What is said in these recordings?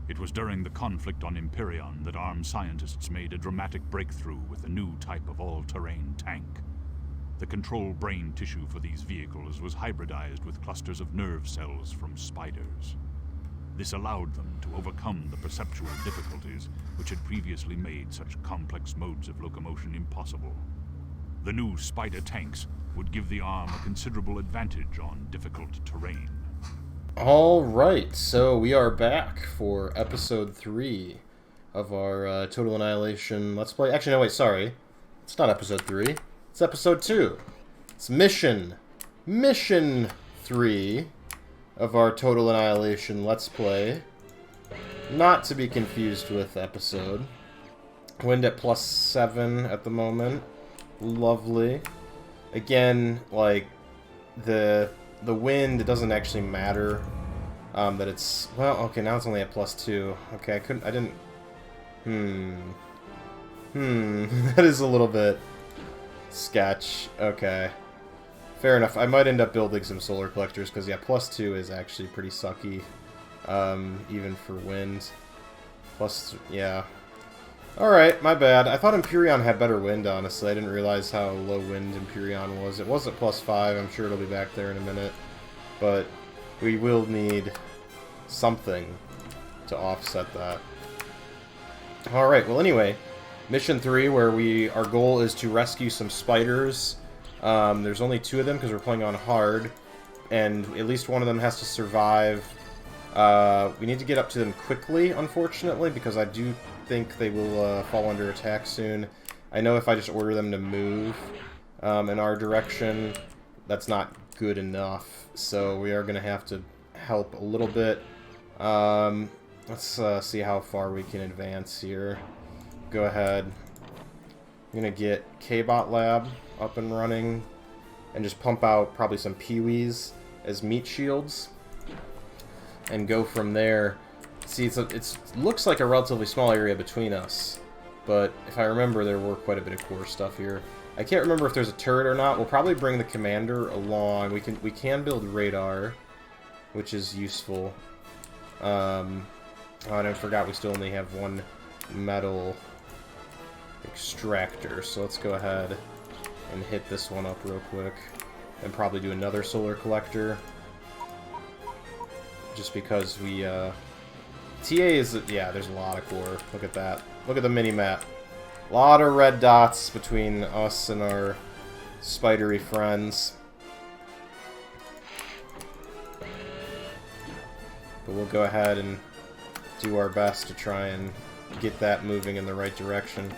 It was during the conflict on Empyreon that ARM scientists made a dramatic breakthrough with a new type of all-terrain tank. The control brain tissue for these vehicles was hybridized with clusters of nerve cells from spiders. This allowed them to overcome the perceptual difficulties which had previously made such complex modes of locomotion impossible. The new spider tanks would give the ARM a considerable advantage on difficult terrain. Alright, so we are back for episode 3 of our Total Annihilation Let's Play. Actually, no, wait, sorry. It's not episode 3. It's episode 2. It's mission 3 of our Total Annihilation Let's Play. Not to be confused with episode. Wind at +7 at the moment. Lovely. Again, like, the wind, it doesn't actually matter. That it's, well, okay, now it's only at +2. Okay, I didn't, that is a little bit sketch. Okay. Fair enough. I might end up building some solar collectors, because, yeah, +2 is actually pretty sucky, even for wind. Yeah. Alright, my bad. I thought Empyreon had better wind, honestly. I didn't realize how low wind Empyreon was. It was at +5. I'm sure it'll be back there in a minute. But we will need something to offset that. Alright, well anyway, Mission 3, where our goal is to rescue some spiders. There's only 2 of them because we're playing on hard, and at least one of them has to survive. We need to get up to them quickly, unfortunately, because I do think they will fall under attack soon. I know if I just order them to move in our direction, that's not good enough, so we are going to have to help a little bit. Let's see how far we can advance here. Go ahead. I'm going to get K-Bot Lab up and running and just pump out probably some Peewees as meat shields and go from there. See, it looks like a relatively small area between us, but if I remember, there were quite a bit of core stuff here. I can't remember if there's a turret or not. We'll probably bring the commander along. We can build radar, which is useful. Oh, and I forgot we still only have 1 metal extractor, so let's go ahead and hit this one up real quick, and probably do another solar collector, just because we, TA is, yeah, there's a lot of core. Look at that. Look at the mini-map. A lot of red dots between us and our spidery friends. But we'll go ahead and do our best to try and get that moving in the right direction.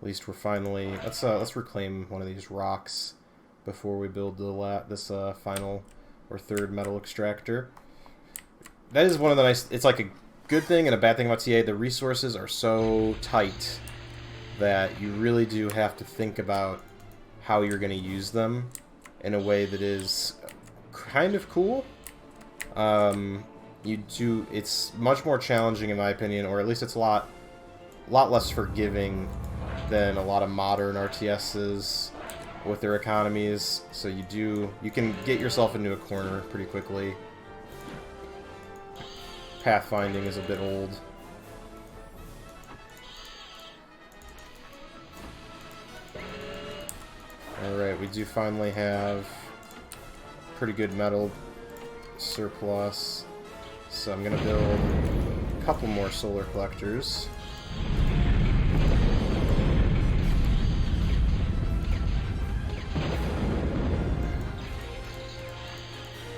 At least we're finally... Let's reclaim one of these rocks before we build this final or third metal extractor. That is one of the nice... It's like a good thing and a bad thing about TA. The resources are so tight that you really do have to think about how you're going to use them in a way that is kind of cool. It's much more challenging in my opinion, or at least it's a lot less forgiving than a lot of modern RTSs with their economies, so you can get yourself into a corner pretty quickly. Pathfinding is a bit old. Alright, we do finally have pretty good metal surplus, so I'm gonna build a couple more solar collectors.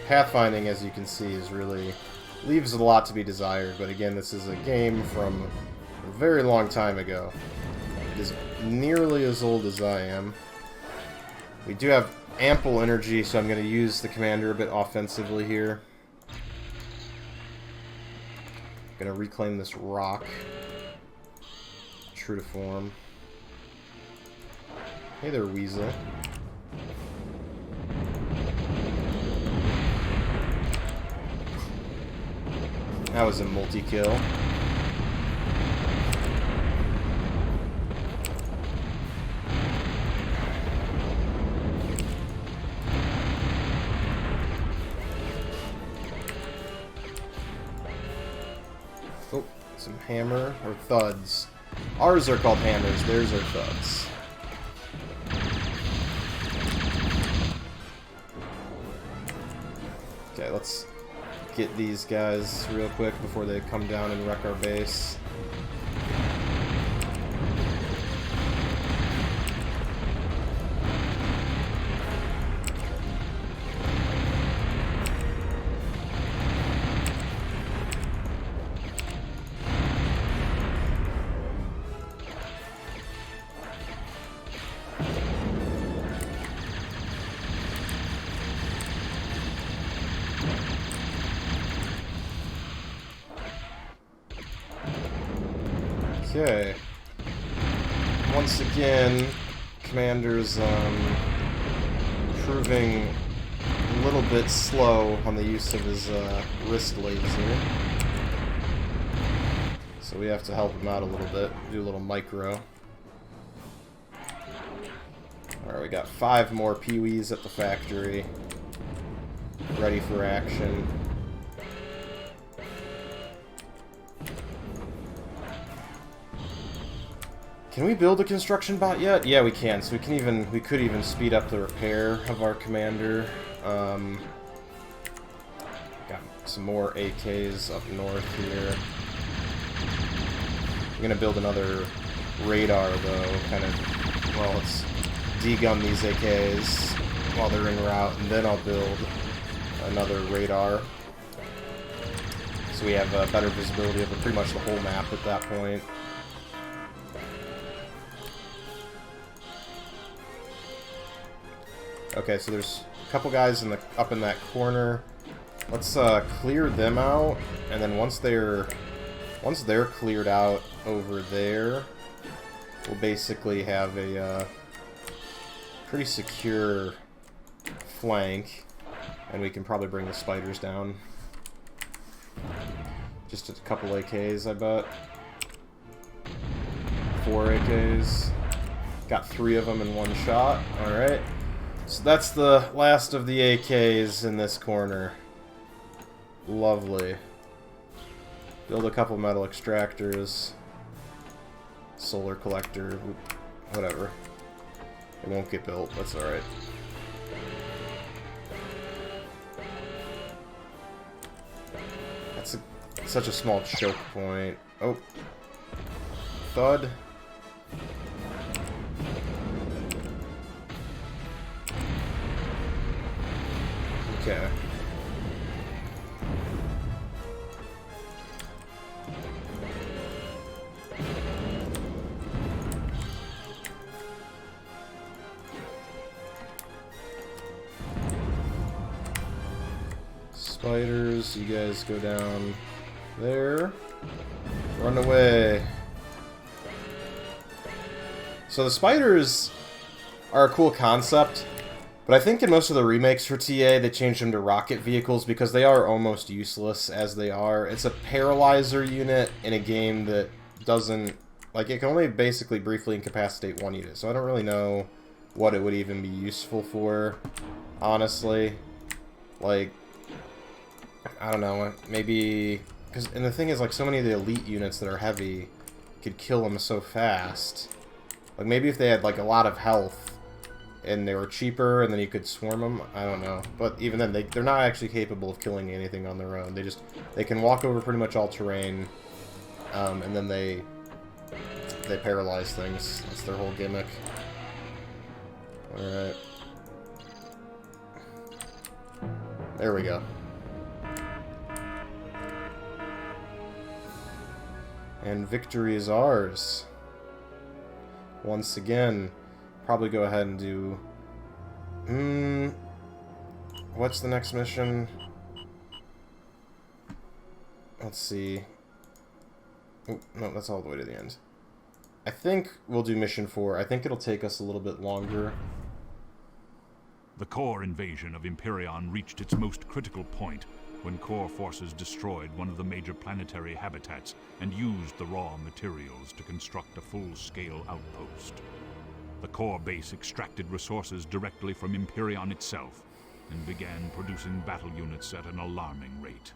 Pathfinding, as you can see, is really leaves a lot to be desired, but again, this is a game from a very long time ago. It is nearly as old as I am. We do have ample energy, so I'm going to use the commander a bit offensively here. Going to reclaim this rock. True to form. Hey there, Weasel. That was a multi-kill. some hammer, or thuds. Ours are called hammers, theirs are thuds. Okay, let's get these guys real quick before they come down and wreck our base. Okay. Once again, Commander's proving a little bit slow on the use of his wrist laser. So we have to help him out a little bit, do a little micro. Alright, we got 5 more Pee-wees at the factory, ready for action. Can we build a construction bot yet? Yeah, we can. So we could even speed up the repair of our commander. Got some more AKs up north here. I'm gonna build another radar though. Kind of. Well, let's degum these AKs while they're en route, and then I'll build another radar. So we have better visibility over pretty much the whole map at that point. Okay, so there's a couple guys up in that corner. Let's clear them out, and then once they're cleared out over there, we'll basically have a pretty secure flank, and we can probably bring the spiders down. Just a couple AKs, I bet. 4 AKs. Got 3 of them in one shot. All right. So that's the last of the AKs in this corner. Lovely. Build a couple metal extractors. Solar collector. Whatever. It won't get built. That's alright. That's such a small choke point. Oh. Thud. Okay. Spiders, you guys go down there. Run away. So the spiders are a cool concept. But I think in most of the remakes for TA, they changed them to rocket vehicles because they are almost useless as they are. It's a paralyzer unit in a game that doesn't... Like, it can only basically briefly incapacitate one unit, so I don't really know what it would even be useful for, honestly. Like, I don't know, maybe... And the thing is, like, so many of the elite units that are heavy could kill them so fast. Like, maybe if they had, like, a lot of health... and they were cheaper, and then you could swarm them. I don't know, but even then, they're not actually capable of killing anything on their own. They can walk over pretty much all terrain, and then they paralyze things. That's their whole gimmick. All right, there we go. And victory is ours. Once again. Probably go ahead and do... what's the next mission? Let's see. Oh, no, that's all the way to the end. I think we'll do mission 4. I think it'll take us a little bit longer. The core invasion of Imperion reached its most critical point when core forces destroyed one of the major planetary habitats and used the raw materials to construct a full-scale outpost. The core base extracted resources directly from Imperion itself and began producing battle units at an alarming rate.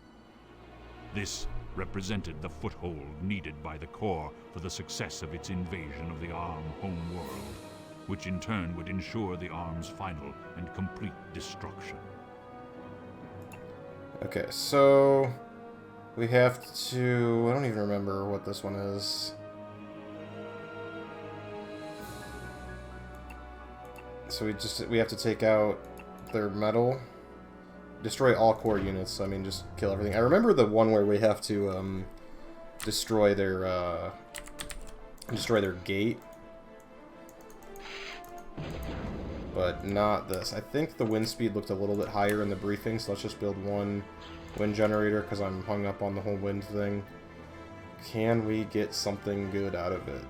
This represented the foothold needed by the Corps for the success of its invasion of the ARM home world, which in turn would ensure the ARM's final and complete destruction. Okay, so we have to... I don't even remember what this one is. So we have to take out their metal. Destroy all core units, so I mean just kill everything. I remember the one where we have to destroy their gate. But not this. I think the wind speed looked a little bit higher in the briefing, so let's just build one wind generator because I'm hung up on the whole wind thing. Can we get something good out of it?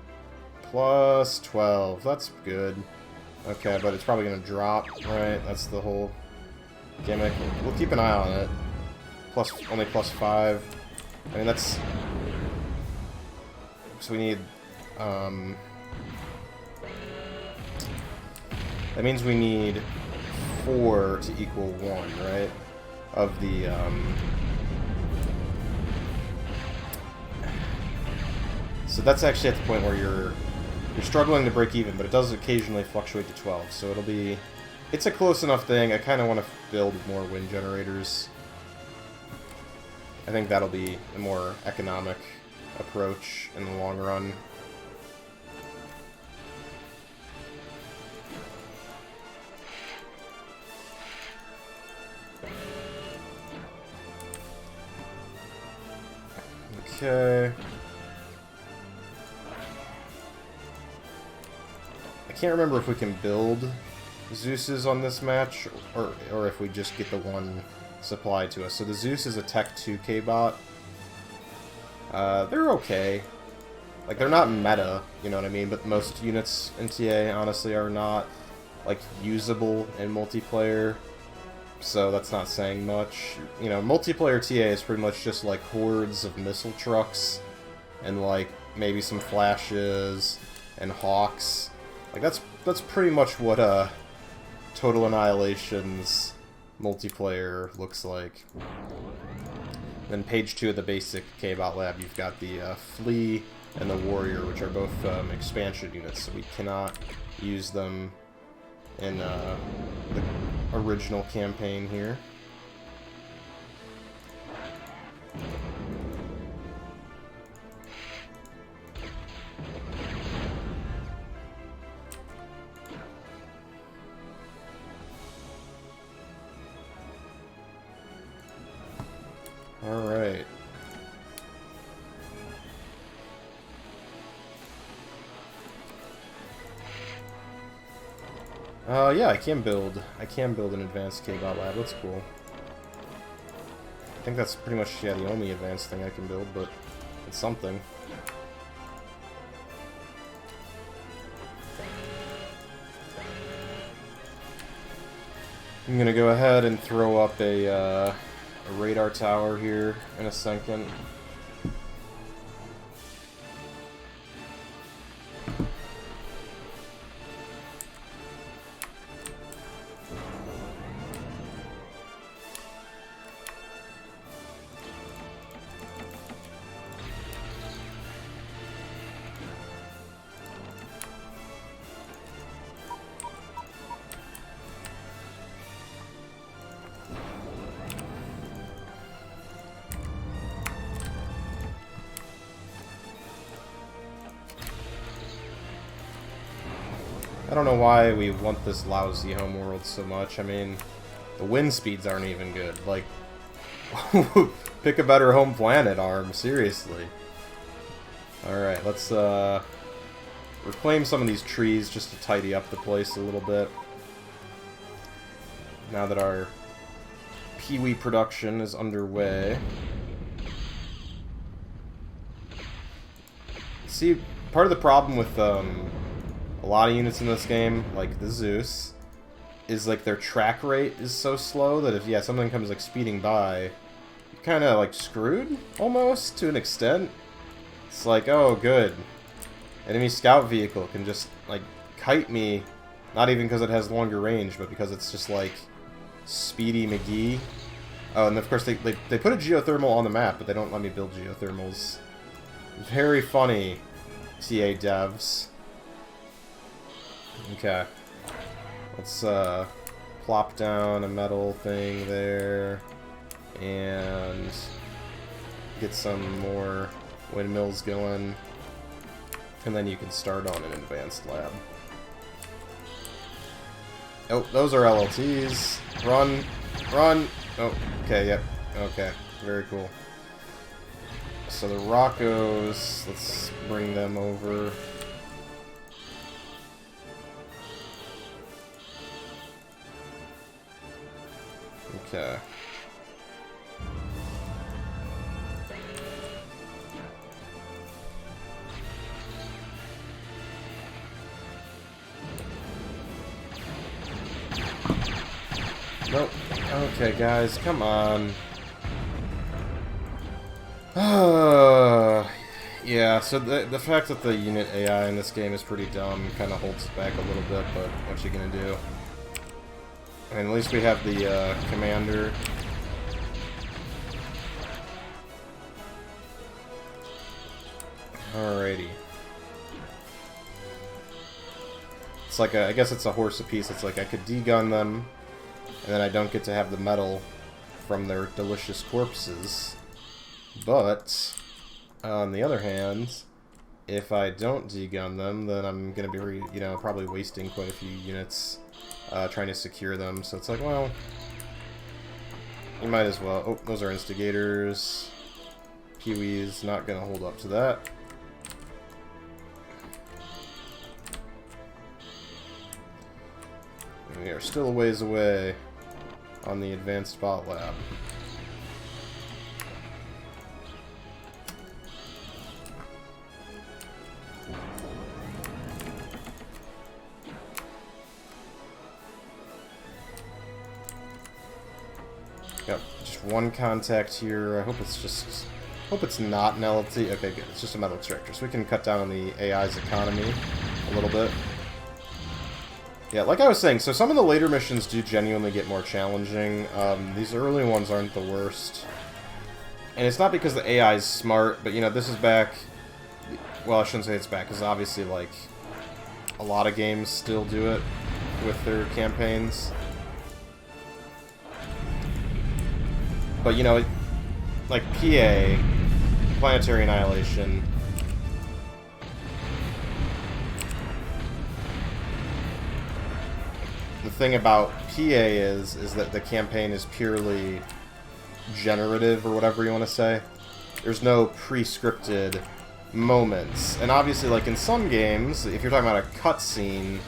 Plus 12. That's good. Okay, but it's probably going to drop, right? That's the whole gimmick. We'll keep an eye on it. Only plus 5. I mean, that's... So we need... That means we need 4 to equal 1, right? Of the, So that's actually at the point where you're struggling to break even, but it does occasionally fluctuate to 12, so it'll be... It's a close enough thing. I kind of want to build more wind generators. I think that'll be a more economic approach in the long run. Okay. I can't remember if we can build Zeus's on this match, or if we just get the one supplied to us. So the Zeus is a Tech 2K bot. They're okay. Like, they're not meta, you know what I mean? But most units in TA, honestly, are not, like, usable in multiplayer. So that's not saying much. You know, multiplayer TA is pretty much just, like, hordes of missile trucks and, like, maybe some flashes and hawks. Like, that's pretty much what, Total Annihilation's multiplayer looks like. Then page 2 of the basic K-Bot lab, you've got the Flea and the Warrior, which are both expansion units, so we cannot use them in the original campaign here. Alright. Yeah, I can build an advanced K-Bot lab. That's cool. I think that's pretty much, yeah, the only advanced thing I can build, but it's something. I'm gonna go ahead and throw up a radar tower here in a second. I don't know why we want this lousy homeworld so much. I mean, the wind speeds aren't even good. Like, pick a better home planet, ARM. Seriously. Alright, let's reclaim some of these trees just to tidy up the place a little bit. Now that our Peewee production is underway. See, part of the problem with a lot of units in this game, like the Zeus, is like their track rate is so slow that if, yeah, something comes like speeding by, you're kind of like screwed, almost, to an extent. It's like, oh, good. Enemy scout vehicle can just, like, kite me, not even because it has longer range, but because it's just like Speedy McGee. Oh, and of course they put a geothermal on the map, but they don't let me build geothermals. Very funny, TA devs. Okay. Let's plop down a metal thing there and get some more windmills going, and then you can start on an advanced lab. Oh, those are LLTs. Run! Run! Oh, okay, yep. Okay, very cool. So the Roccos, let's bring them over. Okay. Nope. Okay, guys, come on. Yeah, so the fact that the unit AI in this game is pretty dumb kind of holds it back a little bit, but what you gonna do? And at least we have the commander. Alrighty. It's like I guess it's a horse apiece. It's like I could degun them, and then I don't get to have the metal from their delicious corpses. But on the other hand, if I don't degun them, then I'm gonna be probably wasting quite a few units trying to secure them. So it's like, well, you might as well. Oh, those are instigators. Kiwi's not gonna hold up to that. We are still a ways away on the advanced bot lab. Got just one contact here. I hope it's not an LLT. Okay, good. It's just a metal extractor, so we can cut down on the AI's economy a little bit. Yeah, like I was saying, so some of the later missions do genuinely get more challenging. These early ones aren't the worst. And it's not because the AI is smart, but, this is back... Well, I shouldn't say it's back, because obviously, like, a lot of games still do it with their campaigns. But, like PA, Planetary Annihilation... The thing about PA is that the campaign is purely generative, or whatever you want to say. There's no pre-scripted moments. And obviously, like in some games, if you're talking about a cutscene,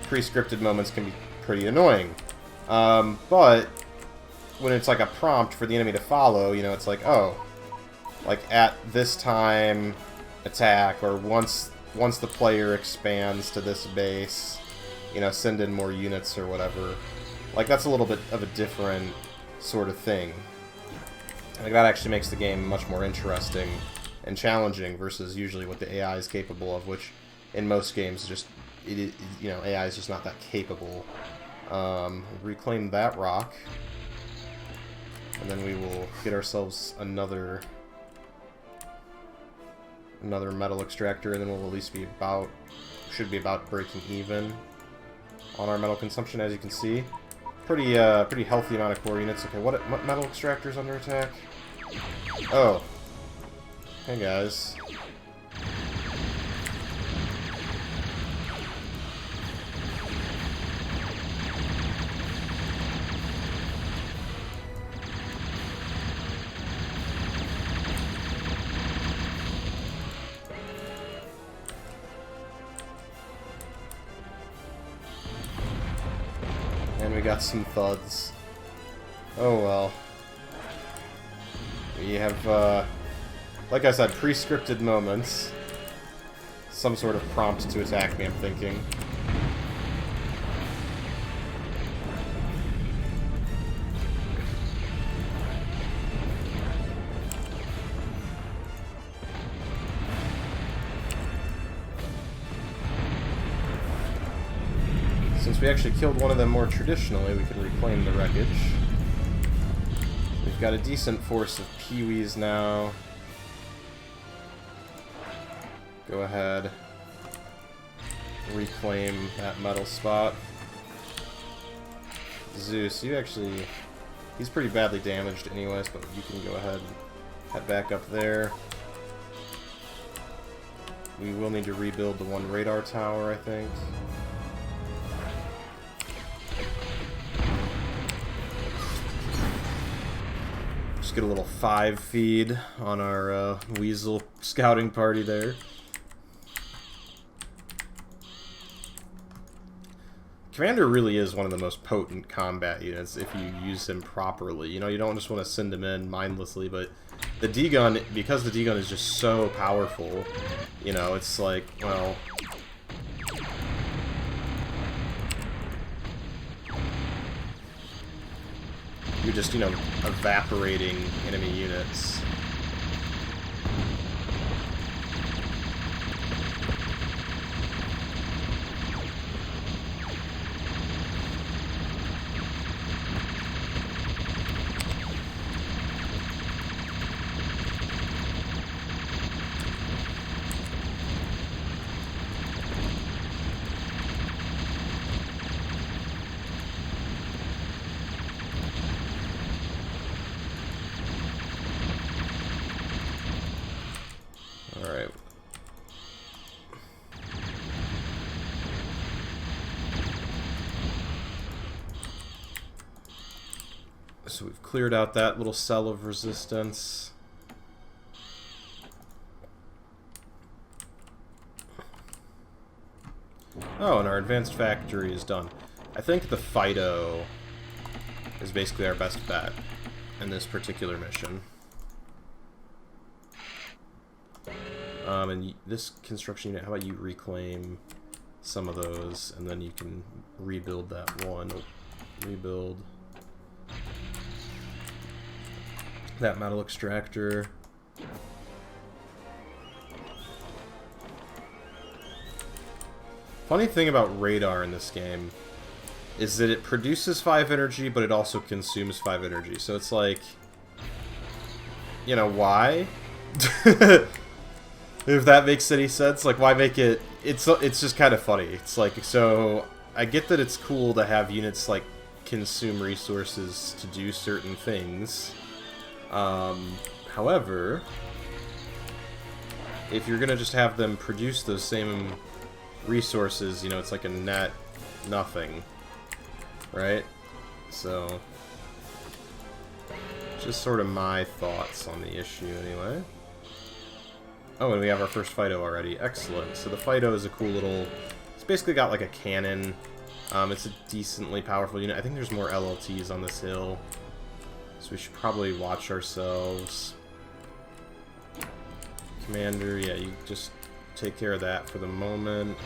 pre-scripted moments can be pretty annoying. But when it's like a prompt for the enemy to follow, it's like, oh, like at this time, attack, or once the player expands to this base, send in more units or whatever. Like, that's a little bit of a different sort of thing. Like, that actually makes the game much more interesting and challenging versus usually what the AI is capable of, which in most games just, AI is just not that capable. Reclaim that rock. And then we will get ourselves another metal extractor, and then we'll at least be should be about breaking even on our metal consumption, as you can see. Pretty healthy amount of core units. Okay, what metal extractor's under attack? Oh. Hey, guys. And we got some thuds. Oh well. We have, like I said, pre-scripted moments. Some sort of prompt to attack me, I'm thinking. Since we actually killed one of them more traditionally, we can reclaim the wreckage. We've Got a decent force of Peewees now. Go ahead. Reclaim that metal spot. Zeus, you actually... He's pretty badly damaged anyways, but you can go ahead and head back up there. We will need to rebuild the one radar tower, I think. Just get a little 5 feed on our Weasel scouting party there. Commander really is one of the most potent combat units if you use him properly. You know, you don't just want to send him in mindlessly, but the D-Gun, because the D-Gun is just so powerful, you know, it's like, well... You're just, you know, evaporating enemy units. Alright. So we've cleared out that little cell of resistance. Oh, and our advanced factory is done. I think the Fido is basically our best bet in this particular mission. And this construction unit, how about you reclaim some of those, and then you can rebuild that one. Rebuild that metal extractor. Funny thing about radar in this game is that it produces 5 energy, but it also consumes 5 energy. So it's like, you know, why? If that makes any sense, like, why make it... It's just kind of funny. It's like, so I get that it's cool to have units like consume resources to do certain things. However, if you're gonna just have them produce those same resources, you know, it's like a net nothing, right? So, just sort of my thoughts on the issue anyway. Oh, and we have our first Fido already. Excellent. So the Fido is a cool little... It's basically got like a cannon. It's a decently powerful unit. I think there's more LLTs on this hill. So we should probably watch ourselves. Commander, yeah, you just take care of that for the moment.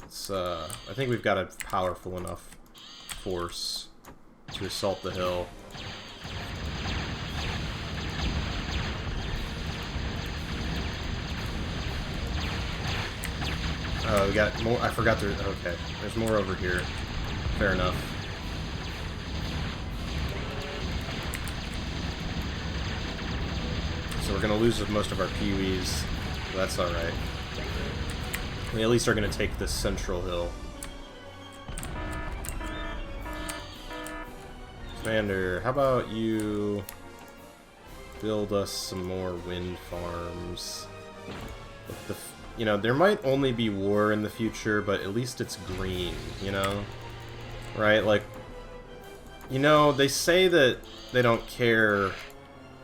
It's, I think we've got a powerful enough force to assault the hill. Oh, we got more. I forgot there. Okay, there's more over here. Fair enough. So we're gonna lose most of our Peewees. That's all right. We at least are gonna take this central hill. Commander, how about you build us some more wind farms? You know, there might only be war in the future, but at least it's green, you know? Right? Like, you know, they say that they don't care,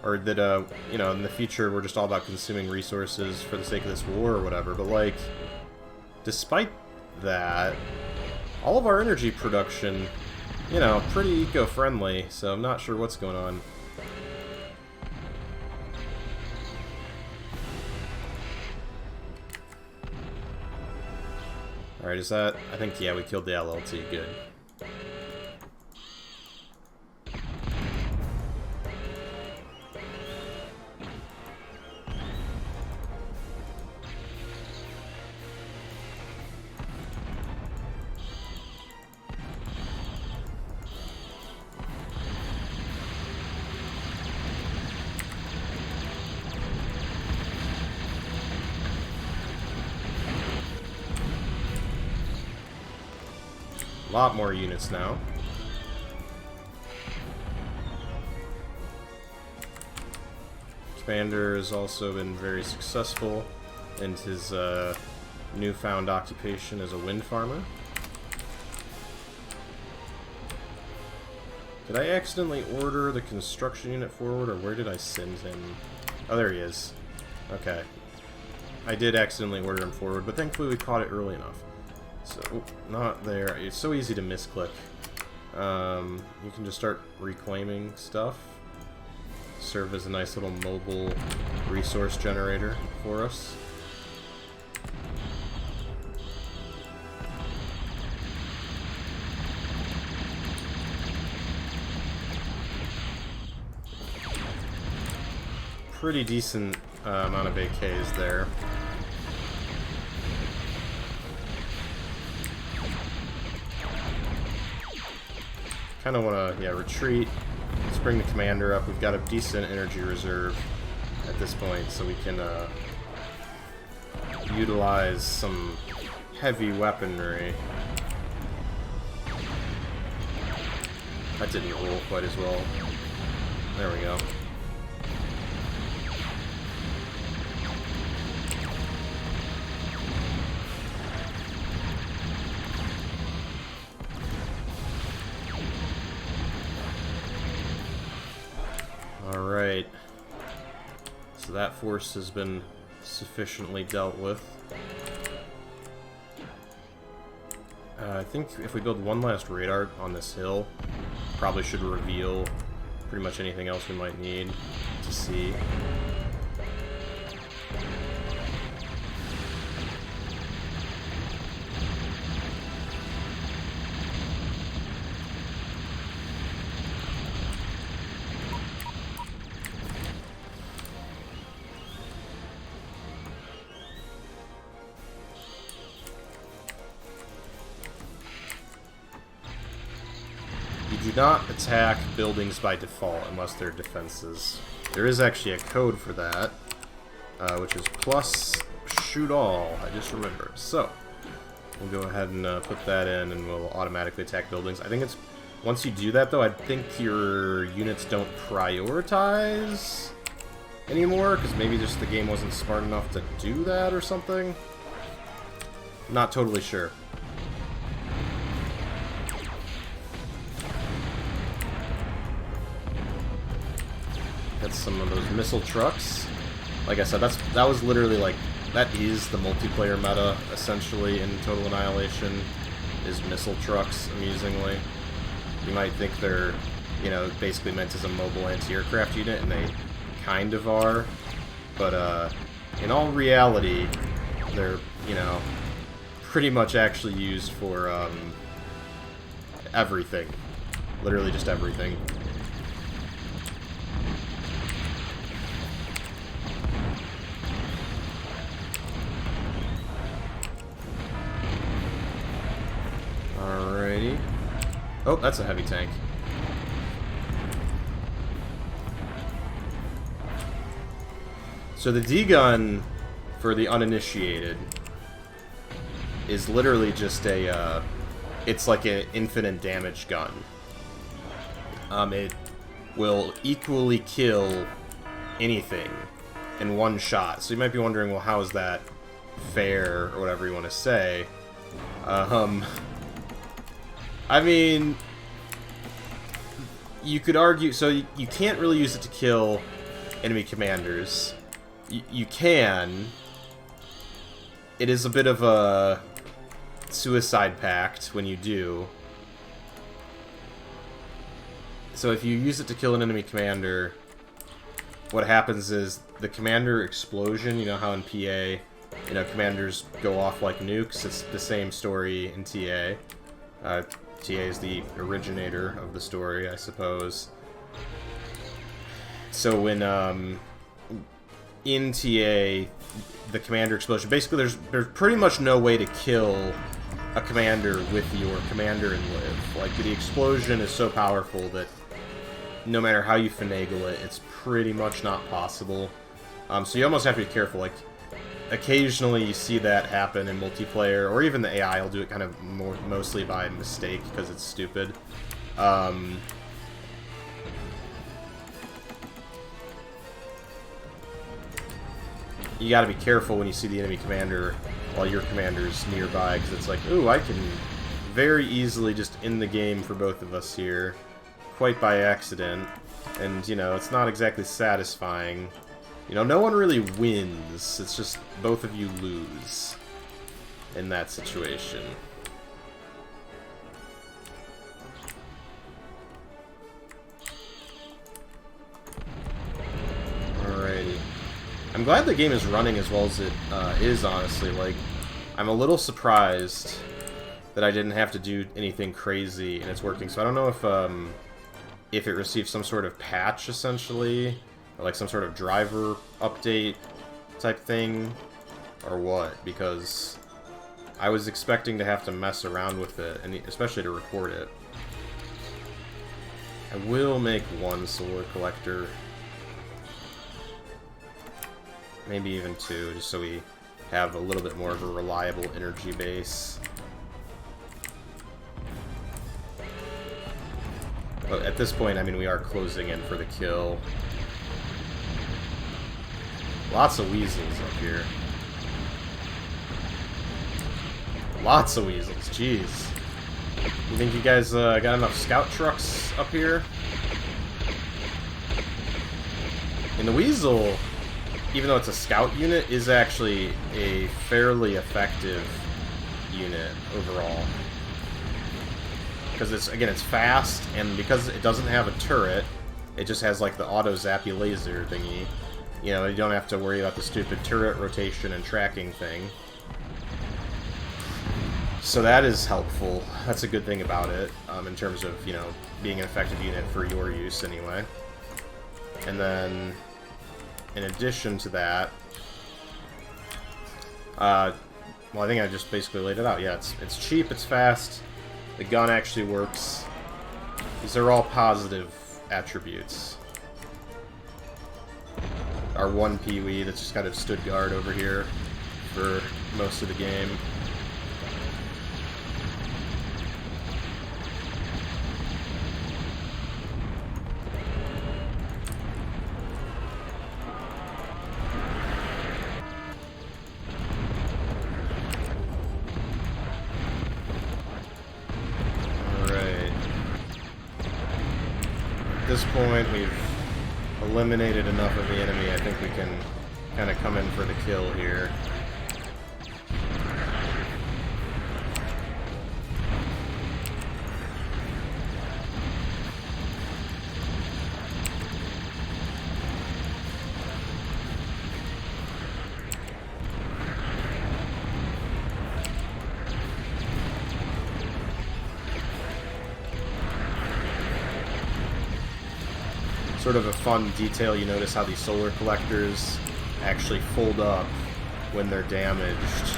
or that, you know, in the future we're just all about consuming resources for the sake of this war or whatever, but, like, despite that, all of our energy production, you know, pretty eco-friendly, so I'm not sure what's going on. Alright, is that... I think, yeah, we killed the LLT. Good. A lot more units now. Commander has also been very successful in his newfound occupation as a wind farmer. Did I accidentally order the construction unit forward, or where did I send him? Oh, there he is. Okay. I did accidentally order him forward, but thankfully we caught it early enough. So, not there. It's so easy to misclick. You can just start reclaiming stuff. Serve as a nice little mobile resource generator for us. Pretty decent amount of EEKs there. Kind of want to, yeah, retreat. Let's bring the commander up. We've got a decent energy reserve at this point, so we can utilize some heavy weaponry. That didn't roll quite as well. There we go. Alright, so that force has been sufficiently dealt with. I think if we build one last radar on this hill, probably should reveal pretty much anything else we might need to see. You do not attack buildings by default unless they're defenses. There is actually a code for that, which is plus shoot all, I just remembered. So, we'll go ahead and put that in and we'll automatically attack buildings. I think it's, once you do that though, I think your units don't prioritize anymore, because maybe just the game wasn't smart enough to do that or something. Not totally sure. Get some of those missile trucks. Like I said, that was literally like, that is the multiplayer meta essentially in Total Annihilation, is missile trucks, amusingly. You might think they're, you know, basically meant as a mobile anti-aircraft unit, and they kind of are, but in all reality, they're, you know, pretty much actually used for everything. Literally just everything. Alrighty. Oh, that's a heavy tank. So the D-gun, for the uninitiated, is literally just a, it's like an infinite damage gun. It will equally kill anything in one shot. So you might be wondering, well, how is that fair, or whatever you want to say. I mean, you could argue, so you can't really use it to kill enemy commanders. You can. It is a bit of a suicide pact when you do. So if you use it to kill an enemy commander, what happens is the commander explosion, you know how in PA, you know, commanders go off like nukes? It's the same story in TA. TA is the originator of the story, I suppose. So when, in TA, the commander explosion, basically there's pretty much no way to kill a commander with your commander and live. Like, the explosion is so powerful that no matter how you finagle it, it's pretty much not possible. So you almost have to be careful. Like, occasionally you see that happen in multiplayer, or even the AI will do it kind of mostly by mistake because it's stupid. You gotta be careful when you see the enemy commander while your commander's nearby, because it's like, ooh, I can very easily just end the game for both of us here, quite by accident, and, you know, it's not exactly satisfying. You know, no one really wins, it's just both of you lose in that situation. Alrighty. I'm glad the game is running as well as it is, honestly. Like, I'm a little surprised that I didn't have to do anything crazy and it's working. So I don't know if it received some sort of patch, essentially, or like some sort of driver update type thing, or what, because I was expecting to have to mess around with it, and especially to record it. I will make one solar collector. Maybe even two, just so we have a little bit more of a reliable energy base. But at this point, I mean, we are closing in for the kill. Lots of weasels up here. Lots of weasels, jeez. You think you guys got enough scout trucks up here? And the weasel, even though it's a scout unit, is actually a fairly effective unit overall. Because it's, again, it's fast, and because it doesn't have a turret, it just has like the auto-zappy laser thingy. You know, you don't have to worry about the stupid turret rotation and tracking thing. So that is helpful. That's a good thing about it, in terms of, you know, being an effective unit for your use anyway. And then, in addition to that, well, I think I just basically laid it out. Yeah, it's cheap, it's fast, the gun actually works. These are all positive attributes. Our one Pee-wee that's just kind of stood guard over here for most of the game. At this point, we've eliminated enough of the enemy. I think we can kind of come in for the kill here. Sort of a fun detail, you notice how these solar collectors actually fold up when they're damaged.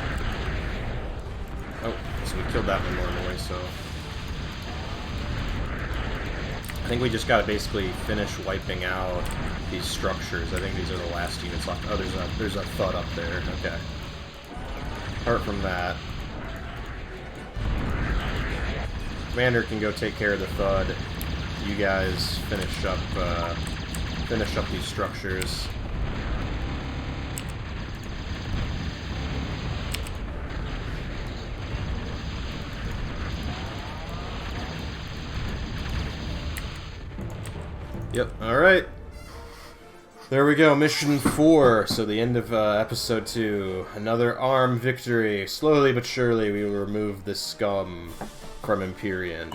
Oh, so we killed that one normally, so... I think we just gotta basically finish wiping out these structures. I think these are the last units left. Oh, there's a thud up there. Okay. Apart from that, Commander can go take care of the thud. You guys finish up these structures. Yep. All right. There we go. Mission 4. So the end of episode 2. Another ARM victory. Slowly but surely, we will remove this scum from Empyrean.